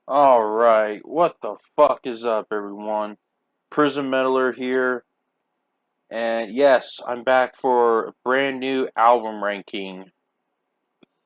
Alright, what the fuck is up, everyone? Prism Meddler here, and yes, I'm back for a brand new album ranking.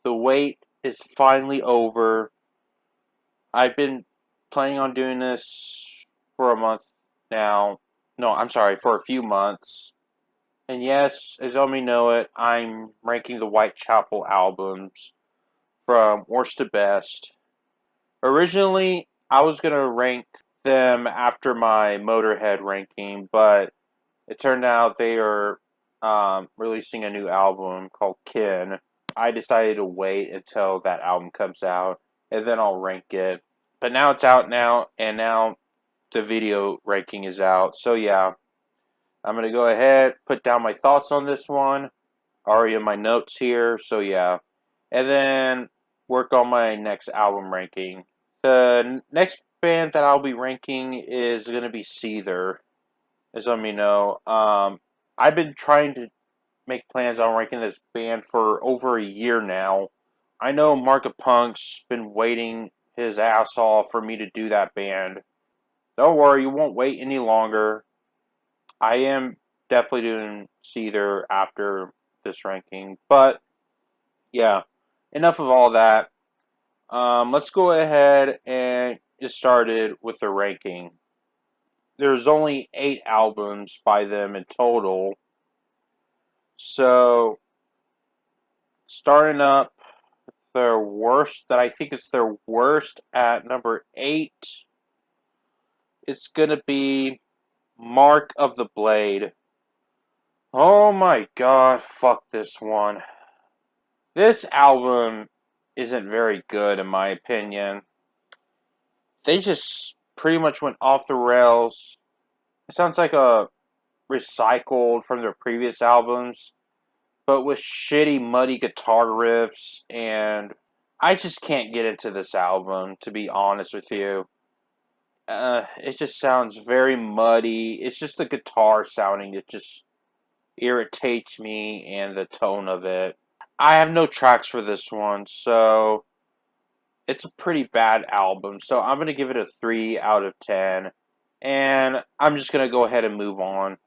The wait is finally over. I've been planning on doing this for a month now. No, I'm sorry, for a few months. And yes, as all may know it, I'm ranking the Whitechapel albums from worst to best. Originally, I was gonna rank them after my Motorhead ranking, but it turned out they are releasing a new album called Kin. I decided to wait until that album comes out, and then I'll rank it. But now it's out now, and now the video ranking is out. So yeah, I'm gonna go ahead, put down my thoughts on this one. Already in my notes here, so yeah. And then work on my next album ranking. The next band that I'll be ranking is going to be Seether, as let me know. I've been trying to make plans on ranking this band for over a year now. I know Mark Punk's been waiting his ass off for me to do that band. Don't worry, you won't wait any longer. I am definitely doing Seether after this ranking, but yeah, enough of all that. Let's go ahead and get started with the ranking. There's only 8 albums by them in total. So, starting up their worst, that I think is their worst at number 8, it's going to be Mark of the Blade. Oh my god, fuck this one. This album isn't very good in my opinion. They just pretty much went off the rails. It sounds like a recycled from their previous albums, but with shitty, muddy guitar riffs, and I just can't get into this album, to be honest with you. It just sounds very muddy. It's just the guitar sounding that just irritates me, and the tone of it. I have no tracks for this one, so it's a pretty bad album. So I'm going to give it a 3 out of 10. And I'm just going to go ahead and move on.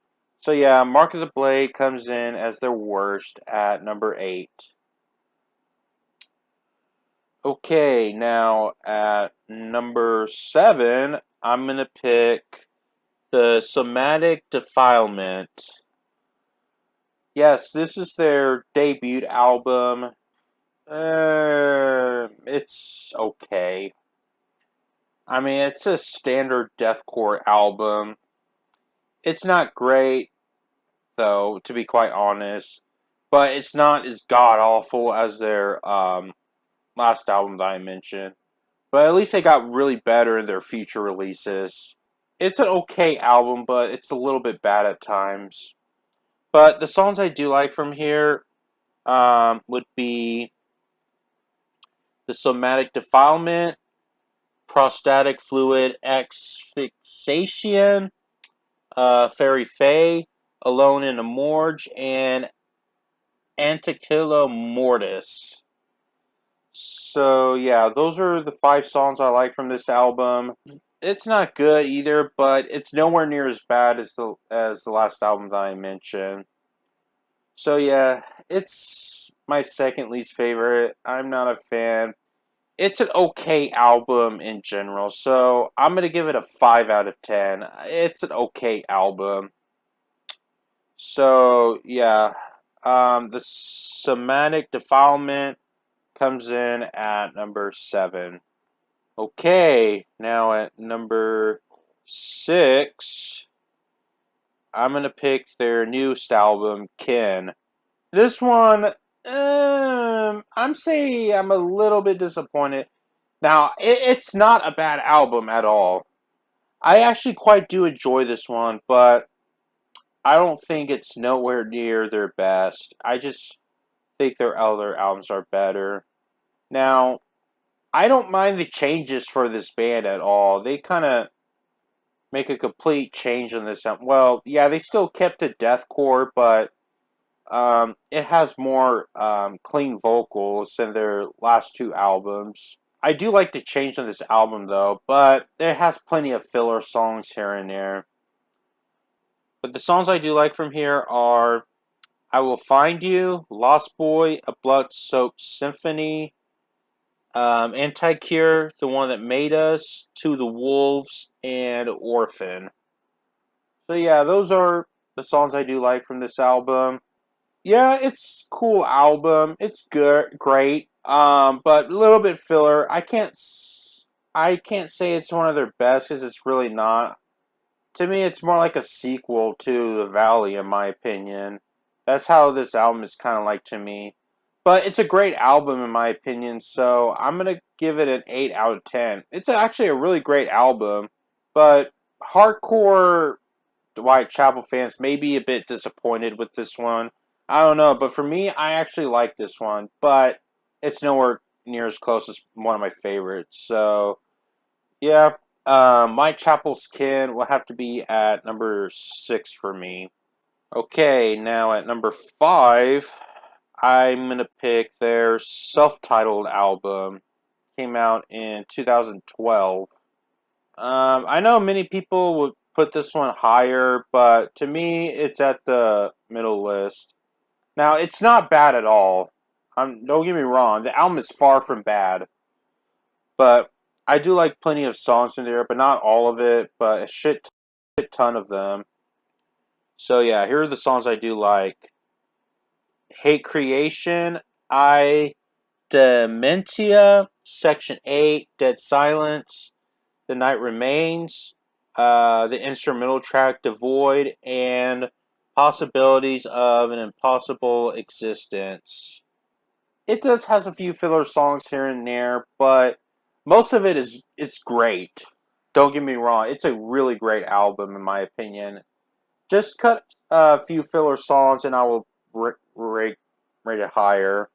So yeah, Mark of the Blade comes in as their worst at number 8. Okay, now at number 7, I'm going to pick the Somatic Defilement. Yes, this is their debut album. It's okay. I mean, it's a standard deathcore album. It's not great, though, to be quite honest. But it's not as god awful as their last album that I mentioned. But at least they got really better in their future releases. It's an okay album, but it's a little bit bad at times. But the songs I do like from here would be The Somatic Defilement, Prostatic Fluid Asphyxiation, Fairy Fae, Alone in a Morgue, and Antiquilla Mortis. So yeah, those are the 5 songs I like from this album. It's not good either, but it's nowhere near as bad as the last album that I mentioned. So yeah, it's my second least favorite. I'm not a fan. It's an okay album in general, so I'm gonna give it a 5 out of 10. It's an okay album. So yeah, the Somatic Defilement comes in at number 7. Okay, now at number 6, I'm gonna pick their newest album, Kin. This one, I'm saying I'm a little bit disappointed. Now, it's not a bad album at all. I actually quite do enjoy this one, but I don't think it's nowhere near their best. I just think their other albums are better. Now, I don't mind the changes for this band at all. They kind of make a complete change on this album. Well, yeah, they still kept it deathcore, but it has more clean vocals than their last 2 albums. I do like the change on this album though, but it has plenty of filler songs here and there. But the songs I do like from here are I Will Find You, Lost Boy, A Blood-Soaked Symphony, Anti-Cure, The One That Made Us, To the Wolves, and Orphan. So yeah, those are the songs I do like from this album. Yeah, it's a cool album. It's good, great. But a little bit filler. I can't say it's one of their best because it's really not. To me, it's more like a sequel to The Valley, in my opinion. That's how this album is kind of like to me. But it's a great album, in my opinion, so I'm going to give it an 8 out of 10. It's actually a really great album, but hardcore Whitechapel fans may be a bit disappointed with this one. I don't know, but for me, I actually like this one, but it's nowhere near as close as one of my favorites. So, yeah, Whitechapel's Kin will have to be at number 6 for me. Okay, now at number 5, I'm gonna pick their self-titled album. Came out in 2012. I know many people would put this one higher, but to me, it's at the middle list. Now, it's not bad at all. Don't get me wrong, the album is far from bad, but I do like plenty of songs in there, but not all of it, but a shit ton of them. So yeah, here are the songs I do like. Hate Creation, I Dementia, Section 8, Dead Silence, The Night Remains, the instrumental track Devoid, and Possibilities of an Impossible Existence. It does has a few filler songs here and there, but most of it is it's great. Don't get me wrong, it's a really great album in my opinion. Just cut a few filler songs and I will rate it higher.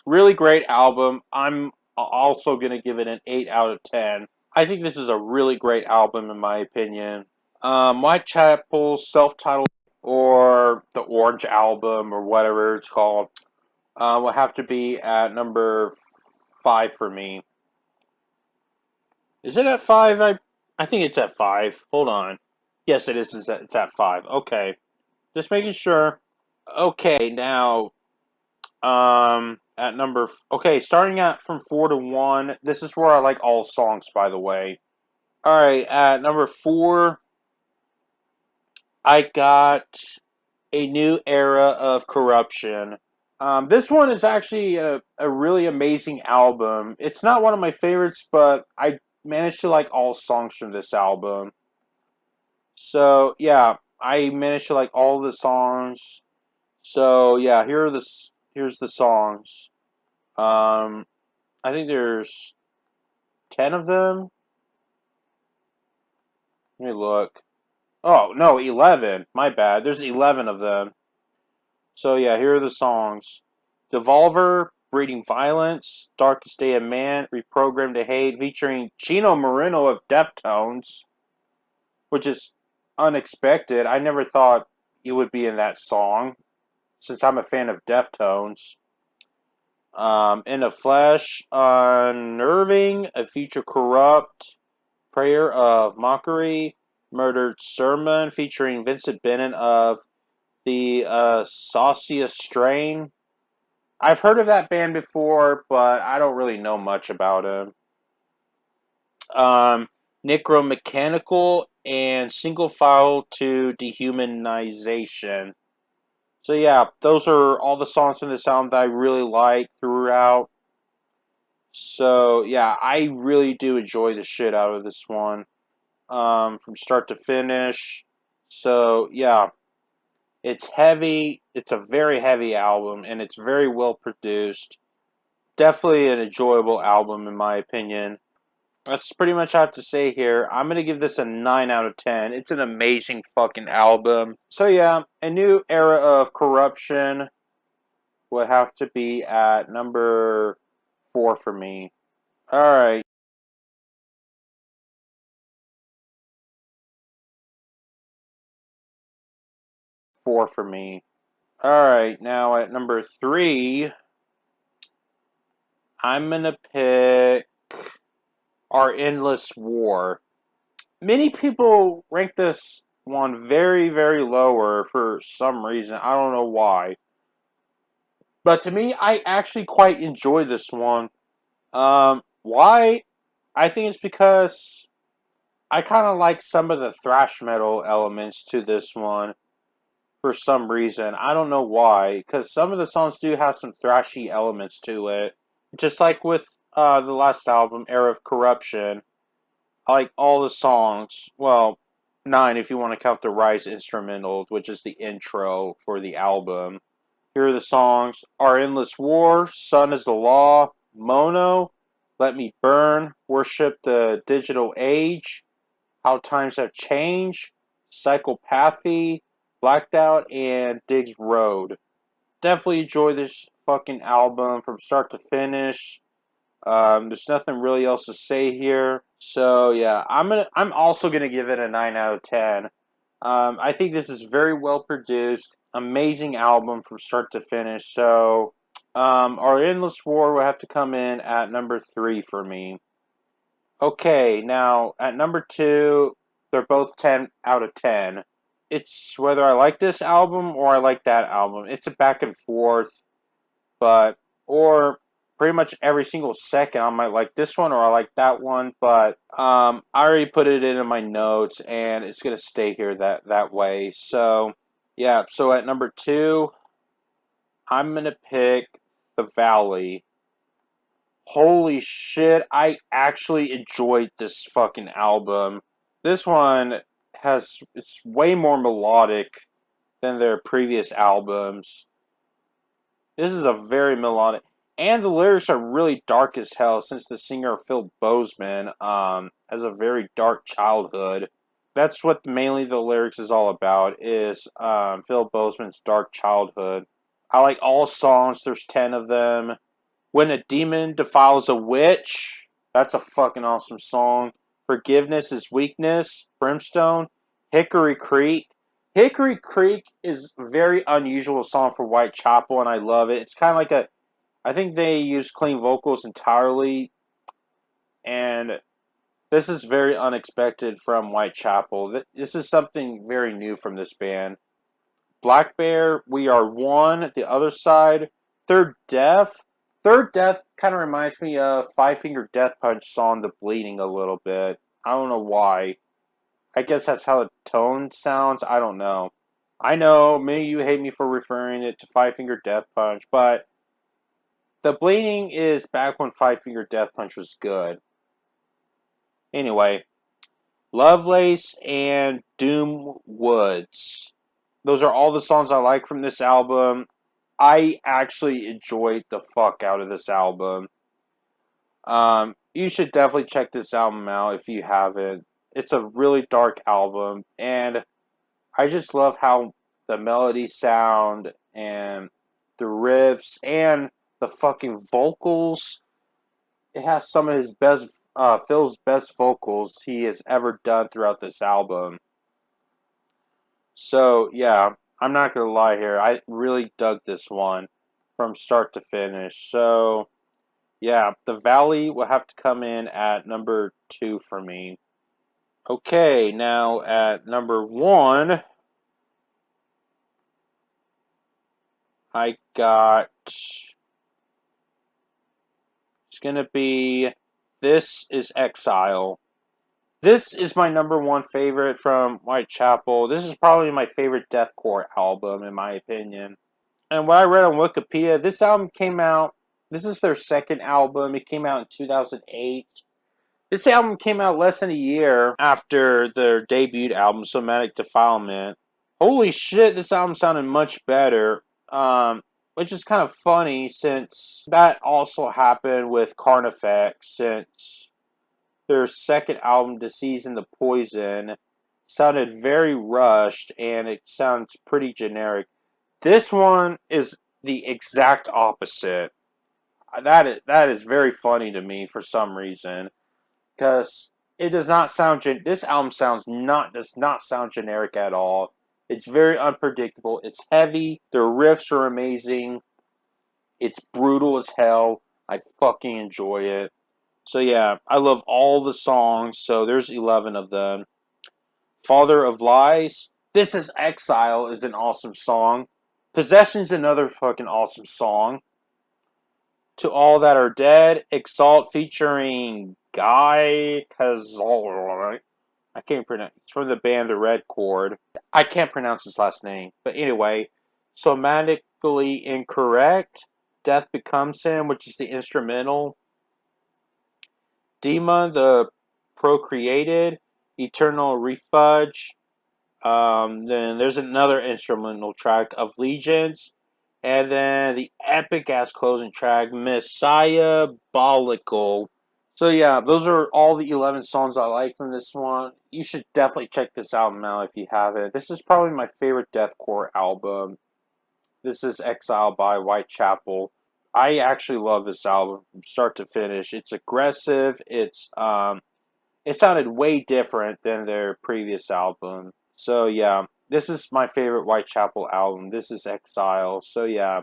Really great album. I'm also going to give it an 8 out of 10. I think this is a really great album in my opinion. Whitechapel's self-titled or the Orange Album or whatever it's called will have to be at number 5 for me. Is it at 5? I think it's at 5. Hold on. Yes, it is. It's at 5. Okay. Just making sure. Okay, now at number okay, starting at from 4 to 1. This is where I like all songs, by the way. All right, at number 4, I got A New Era of Corruption. This one is actually a really amazing album. It's not one of my favorites, but I managed to like all songs from this album. So yeah, I managed to like all the songs. So yeah, here's the songs. Um, I think there's 10 of them. Let me look. Oh no, 11. My bad. There's 11 of them. So yeah, here are the songs: Devolver, Breeding Violence, Darkest Day of Man, Reprogrammed to Hate, featuring Chino Moreno of Deftones, which is unexpected. I never thought he would be in that song, since I'm a fan of Deftones. In the Flesh, Unnerving, A Future Corrupt, Prayer of Mockery, Murdered Sermon, featuring Vincent Bennett of the Saucia Strain. I've heard of that band before, but I don't really know much about him. Necromechanical and Single File to Dehumanization. So yeah, those are all the songs from this album that I really like throughout. So yeah, I really do enjoy the shit out of this one, from start to finish. So yeah, it's heavy. It's a very heavy album, and it's very well produced. Definitely an enjoyable album, in my opinion. That's pretty much all I have to say here. I'm going to give this a 9 out of 10. It's an amazing fucking album. So yeah, A New Era of Corruption would have to be at number 4 for me. Alright. 4 for me. Alright, now at number 3, I'm going to pick Our Endless War. Many people rank this one very, very lower for some reason. I don't know why. But to me, I actually quite enjoy this one. Why? I think it's because I kind of like some of the thrash metal elements to this one for some reason. I don't know why, because some of the songs do have some thrashy elements to it. Just like with the last album, Era of Corruption. I like all the songs. Well, 9 if you want to count the Rise instrumental, which is the intro for the album. Here are the songs: Our Endless War, Sun is the Law, Mono, Let Me Burn, Worship the Digital Age, How Times Have Changed, Psychopathy, Blacked Out, and Diggs Road. Definitely enjoy this fucking album from start to finish. There's nothing really else to say here. So yeah, I'm also gonna give it a 9 out of 10. I think this is very well produced, amazing album from start to finish. So our Endless War will have to come in at number 3 for me. Okay, now at number 2, they're both 10 out of 10. It's whether I like this album or I like that album. It's a back and forth, but or pretty much every single second I might like this one or I like that one, but I already put it in my notes and it's gonna stay here that way. So yeah, so at number 2, I'm gonna pick The Valley. Holy shit, I actually enjoyed this fucking album. This one it's way more melodic than their previous albums. This is a very melodic, and the lyrics are really dark as hell. Since the singer Phil Bozeman has a very dark childhood, that's what mainly the lyrics is all about. Is Phil Bozeman's dark childhood. I like all songs. There's 10 of them. When a demon defiles a witch, that's a fucking awesome song. Forgiveness is weakness. Brimstone. Hickory Creek. Hickory Creek is a very unusual song for Whitechapel, and I love it. It's kind of like I think they use clean vocals entirely, and this is very unexpected from Whitechapel. This is something very new from this band. Black Bear, We Are One, The Other Side, Third Death. Third Death kind of reminds me of Five Finger Death Punch song The Bleeding a little bit. I don't know why. I guess that's how the tone sounds. I don't know. I know many of you hate me for referring it to Five Finger Death Punch, but The Bleeding is back when Five Finger Death Punch was good. Anyway, Lovelace and Doom Woods. Those are all the songs I like from this album. I actually enjoyed the fuck out of this album. You should definitely check this album out if you haven't. It's a really dark album, and I just love how the melodies sound and the riffs and the fucking vocals. It has some of his best, Phil's best vocals he has ever done throughout this album. So yeah, I'm not gonna lie here. I really dug this one from start to finish. So yeah, The Valley will have to come in at number 2 for me. Okay, now at number 1, I got. It's gonna be This Is Exile. This is my number 1 favorite from Whitechapel. This is probably my favorite deathcore album, in my opinion. And what I read on Wikipedia, this album came out. This is their second album. It came out in 2008. This album came out less than a year after their debut album, Somatic Defilement. Holy shit, this album sounded much better. Which is kind of funny since that also happened with Carnifex, since their second album, Disease and the Poison, sounded very rushed and it sounds pretty generic. This one is the exact opposite. That is very funny to me for some reason, because it does not sound this album does not sound generic at all. It's very unpredictable. It's heavy. Their riffs are amazing. It's brutal as hell. I fucking enjoy it. So yeah, I love all the songs. So there's 11 of them. Father of Lies. This is Exile is an awesome song. Possession's another fucking awesome song. To All That Are Dead. Exalt featuring Guy Cazorla. I can't pronounce. It's from the band The Red Chord. I can't pronounce his last name. But anyway, Somatically Incorrect. Death Becomes Him, which is the instrumental. Dema, the Procreated. Eternal Refuge. Then there's another instrumental track of Legions. And then the epic ass closing track, Messiah Bolical. So yeah, those are all the 11 songs I like from this one. You should definitely check this album out if you haven't. This is probably my favorite deathcore album. This is Exile by Whitechapel. I actually love this album from start to finish. It's aggressive. It sounded way different than their previous album. So yeah, this is my favorite Whitechapel album. This is Exile. So yeah,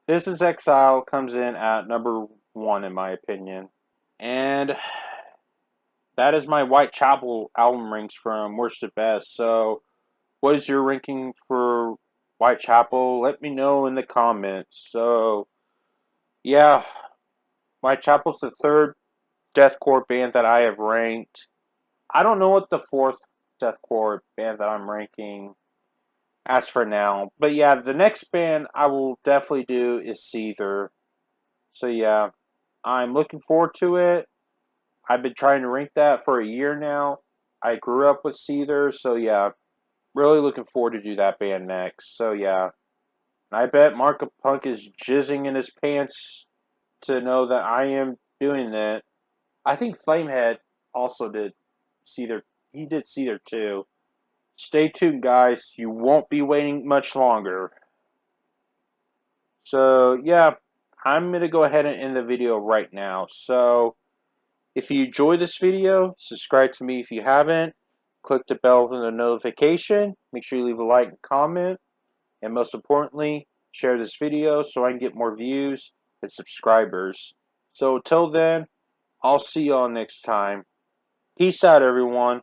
this is Exile comes in at number 1 in my opinion. And that is my Whitechapel album ranks from worst to best. So what is your ranking for Whitechapel? Let me know in the comments. So yeah, Whitechapel's the third deathcore band that I have ranked. I don't know what the fourth deathcore band that I'm ranking as for now. But yeah, the next band I will definitely do is Seether. So yeah, I'm looking forward to it. I've been trying to rank that for a year now. I grew up with Seether, so yeah, really looking forward to do that band next. So yeah, I bet Mark Punk is jizzing in his pants to know that I am doing that. I think Flamehead also did Seether. He did Seether too. Stay tuned, guys. You won't be waiting much longer. So, yeah, I'm going to go ahead and end the video right now. So, if you enjoyed this video, subscribe to me if you haven't. Click the bell for the notification. Make sure you leave a like and comment. And most importantly, share this video so I can get more views and subscribers. So, until then, I'll see y'all next time. Peace out, everyone.